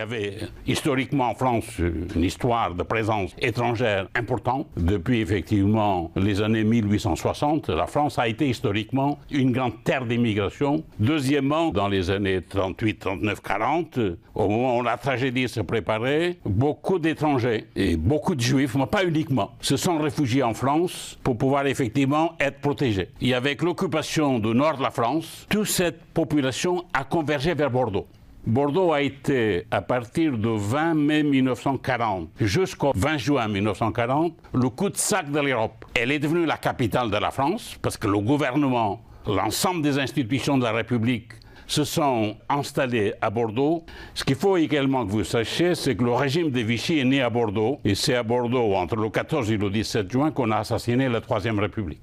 avait historiquement en France une histoire de présence étrangère importante. Depuis effectivement les années 1860, la France a été historiquement une grande terre d'immigration. Deuxièmement, dans les années 38, 39, 40, au moment où la tragédie se préparait, beaucoup d'étrangers et beaucoup de juifs, mais pas uniquement, se sont réfugiés en France pour pouvoir effectivement être protégés. Et avec l'occupation du nord de la France, toute cette population a convergé vers Bordeaux. Bordeaux a été, à partir du 20 mai 1940 jusqu'au 20 juin 1940, le cul-de-sac de l'Europe. Elle est devenue la capitale de la France parce que le gouvernement, l'ensemble des institutions de la République se sont installées à Bordeaux. Ce qu'il faut également que vous sachiez, c'est que le régime de Vichy est né à Bordeaux, et c'est à Bordeaux, entre le 14 et le 17 juin, qu'on a assassiné la Troisième République.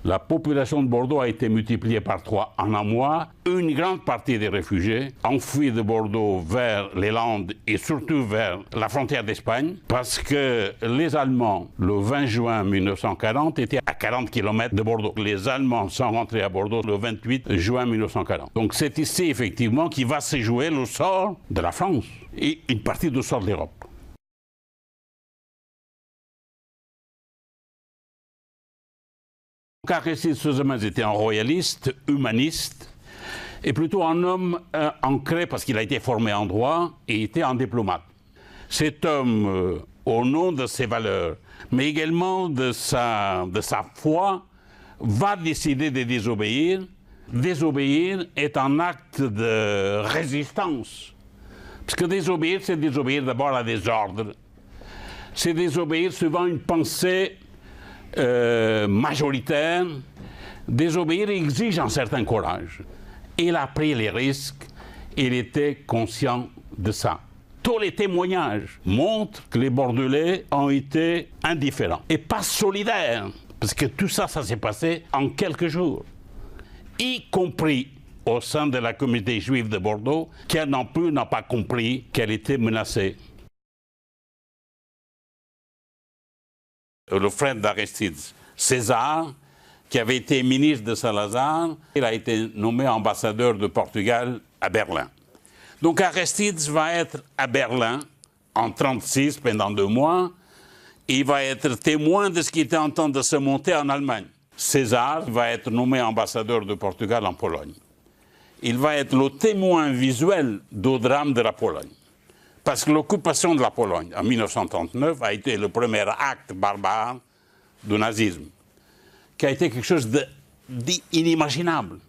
La population de Bordeaux a été multipliée par 3 en un mois. Une grande partie des réfugiés ont fui de Bordeaux vers les Landes et surtout vers la frontière d'Espagne parce que les Allemands, le 20 juin 1940, étaient à 40 km de Bordeaux. Les Allemands sont rentrés à Bordeaux le 28 juin 1940. Donc c'est ici effectivement qui va se jouer le sort de la France et une partie du sort de l'Europe. Aristide Soussamas était un royaliste, humaniste, et plutôt un homme ancré, parce qu'il a été formé en droit, et était un diplomate. Cet homme, au nom de ses valeurs, mais également de sa foi, va décider de désobéir. Désobéir est un acte de résistance. Parce que désobéir, c'est désobéir d'abord à des ordres. C'est désobéir suivant une pensée majoritaire. Désobéir exige un certain courage. Il a pris les risques, il était conscient de ça. Tous les témoignages montrent que les Bordelais ont été indifférents et pas solidaires, parce que tout ça, ça s'est passé en quelques jours, y compris au sein de la communauté juive de Bordeaux, qui non plus n'a pas compris qu'elle était menacée. Le frère d'Aristide, César, qui avait été ministre de Salazar, il a été nommé ambassadeur de Portugal à Berlin. Donc Aristide va être à Berlin en 1936, pendant 2 mois. Il va être témoin de ce qui était en train de se monter en Allemagne. César va être nommé ambassadeur de Portugal en Pologne. Il va être le témoin visuel du drame de la Pologne. Parce que l'occupation de la Pologne en 1939 a été le premier acte barbare du nazisme, qui a été quelque chose d'inimaginable.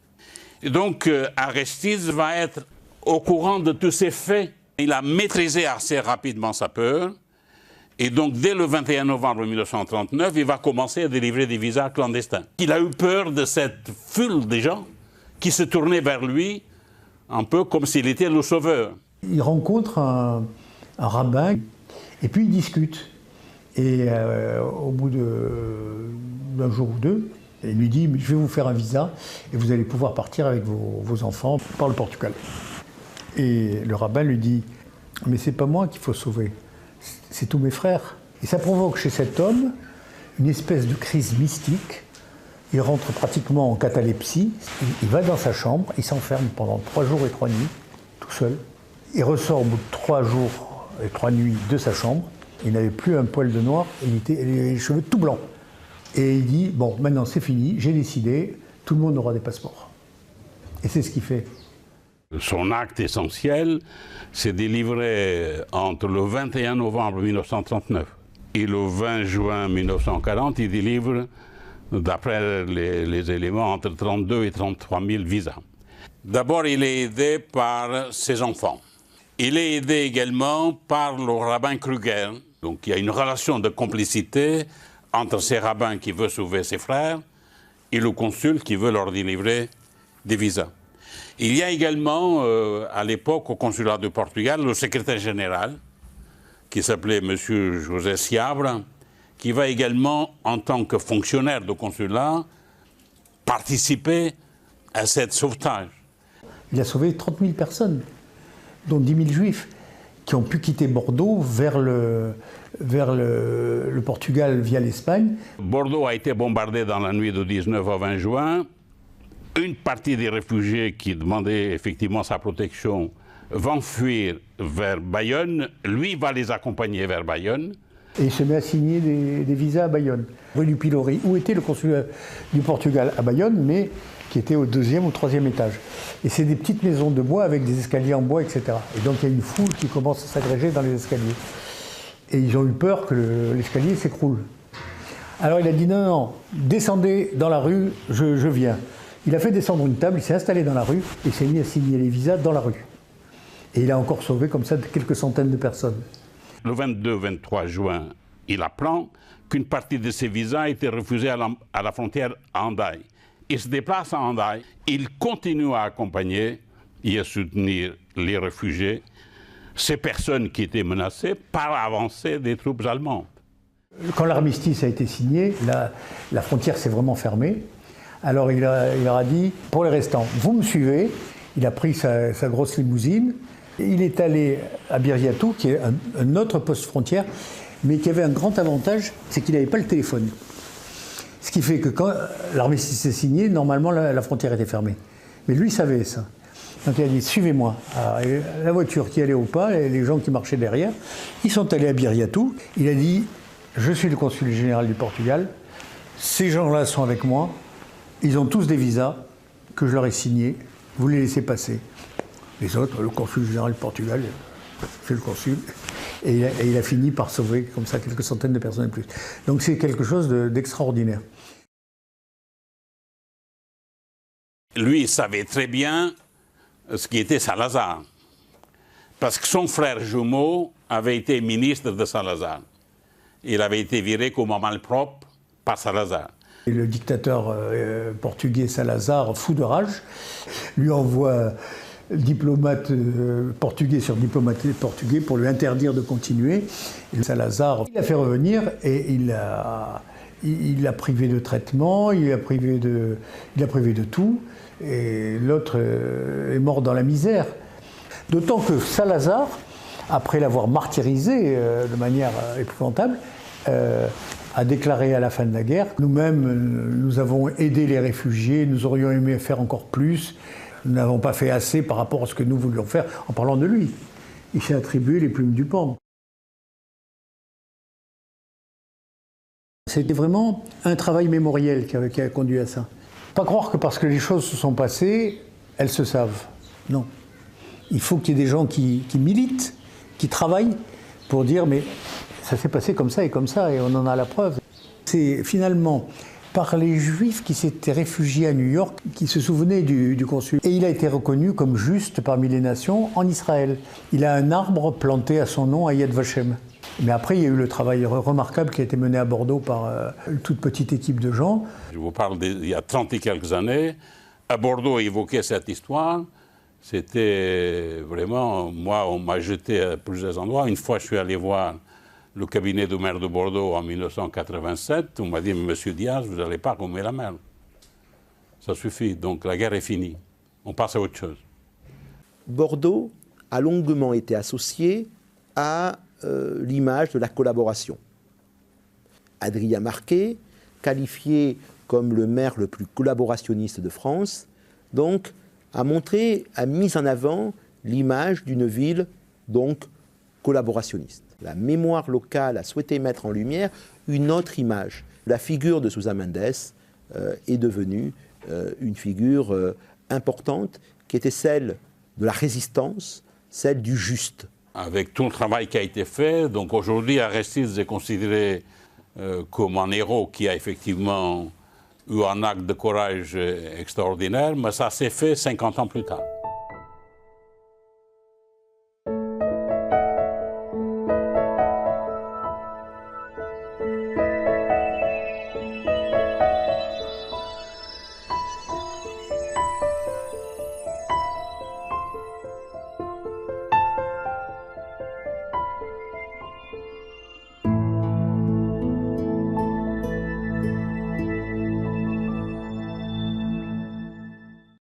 Et donc Aristide va être au courant de tous ces faits. Il a maîtrisé assez rapidement sa peur, et donc dès le 21 novembre 1939, il va commencer à délivrer des visas clandestins. Il a eu peur de cette foule de gens qui se tournaient vers lui, un peu comme s'il était le sauveur. Il rencontre un rabbin et puis ils discutent. Et au bout d'un jour ou deux, il lui dit « Je vais vous faire un visa et vous allez pouvoir partir avec vos enfants par le Portugal. » Et le rabbin lui dit « Mais c'est pas moi qu'il faut sauver, c'est tous mes frères. » Et ça provoque chez cet homme une espèce de crise mystique. Il rentre pratiquement en catalepsie, il va dans sa chambre, il s'enferme pendant 3 jours et 3 nuits, tout seul. Il ressort au bout de 3 jours et 3 nuits de sa chambre. Il n'avait plus un poil de noir, il était les cheveux tout blancs. Et il dit, bon, maintenant c'est fini, j'ai décidé, tout le monde aura des passeports. Et c'est ce qu'il fait. Son acte essentiel, c'est délivré entre le 21 novembre 1939 et le 20 juin 1940, il délivre, d'après les éléments, entre 32 et 33 000 visas. D'abord, il est aidé par ses enfants. Il est aidé également par le rabbin Kruger. Donc il y a une relation de complicité entre ces rabbins qui veut sauver ses frères et le consul qui veut leur délivrer des visas. Il y a également, à l'époque, au consulat de Portugal, le secrétaire général, qui s'appelait M. José Seabra, qui va également, en tant que fonctionnaire de consulat, participer à cette sauvetage. Il a sauvé 30 000 personnes, dont 10 000 juifs, qui ont pu quitter Bordeaux vers le Portugal via l'Espagne. Bordeaux a été bombardé dans la nuit du 19 au 20 juin. Une partie des réfugiés qui demandaient effectivement sa protection vont fuir vers Bayonne, lui va les accompagner vers Bayonne. Et il se met à signer des visas à Bayonne. Rue du Pilori, où était le consulat du Portugal à Bayonne, mais qui était au 2e ou 3e étage. Et c'est des petites maisons de bois avec des escaliers en bois, etc. Et donc il y a une foule qui commence à s'agréger dans les escaliers. Et ils ont eu peur que l'escalier s'écroule. Alors il a dit non, descendez dans la rue, je viens. Il a fait descendre une table, il s'est installé dans la rue et s'est mis à signer les visas dans la rue. Et il a encore sauvé comme ça quelques centaines de personnes. Le 22-23 juin, il apprend qu'une partie de ses visas a été refusée à la frontière à Hendaye. Il se déplace à Hendaye, il continue à accompagner et à soutenir les réfugiés, ces personnes qui étaient menacées par l'avancée des troupes allemandes. Quand l'armistice a été signé, la frontière s'est vraiment fermée. Alors il leur a dit, pour les restants, vous me suivez. Il a pris sa grosse limousine. Il est allé à Biryatou, qui est un autre poste frontière, mais qui avait un grand avantage, c'est qu'il n'avait pas le téléphone. Ce qui fait que quand l'armistice est signé, normalement la frontière était fermée. Mais lui savait ça. Donc il a dit, suivez-moi. La voiture qui allait au pas, et les gens qui marchaient derrière, ils sont allés à Biryatou. Il a dit, je suis le consul général du Portugal, ces gens-là sont avec moi, ils ont tous des visas que je leur ai signés, vous les laissez passer. Les autres, le consul général du Portugal, c'est le consul, et il a fini par sauver comme ça quelques centaines de personnes de plus. Donc c'est quelque chose d'extraordinaire. Lui, il savait très bien ce qui était Salazar, parce que son frère jumeau avait été ministre de Salazar. Il avait été viré comme un malpropre par Salazar. Et le dictateur portugais Salazar, fou de rage, lui envoie diplomate portugais sur diplomate portugais pour lui interdire de continuer. Et Salazar, il l'a fait revenir et il l'a privé de traitement, il l'a privé de tout. Et l'autre est mort dans la misère. D'autant que Salazar, après l'avoir martyrisé de manière épouvantable, a déclaré à la fin de la guerre, nous-mêmes, nous avons aidé les réfugiés, nous aurions aimé faire encore plus, nous n'avons pas fait assez par rapport à ce que nous voulions faire, en parlant de lui. Il s'est attribué les plumes du pan. C'était vraiment un travail mémoriel qui a conduit à ça. Pas croire que parce que les choses se sont passées, elles se savent. Non. Il faut qu'il y ait des gens qui militent, qui travaillent pour dire mais ça s'est passé comme ça et on en a la preuve. C'est finalement par les Juifs qui s'étaient réfugiés à New York qui se souvenaient du consul. Et il a été reconnu comme juste parmi les nations en Israël. Il a un arbre planté à son nom à Yad Vashem. Mais après, il y a eu le travail remarquable qui a été mené à Bordeaux par une toute petite équipe de gens. Je vous parle d'il y a 30 et quelques années. À Bordeaux, évoquer cette histoire, c'était vraiment... Moi, on m'a jeté à plusieurs endroits. Une fois, je suis allé voir le cabinet du maire de Bordeaux en 1987. On m'a dit, Monsieur Diaz, vous n'allez pas remuer la mer. Ça suffit. Donc la guerre est finie. On passe à autre chose. Bordeaux a longuement été associé à l'image de la collaboration. Adrien Marquet, qualifié comme le maire le plus collaborationniste de France, donc a mis en avant l'image d'une ville donc collaborationniste. La mémoire locale a souhaité mettre en lumière une autre image. La figure de Sousa Mendes est devenue une figure importante qui était celle de la résistance, celle du juste. Avec tout le travail qui a été fait, donc aujourd'hui Aristides est considéré comme un héros qui a effectivement eu un acte de courage extraordinaire, mais ça s'est fait 50 ans plus tard.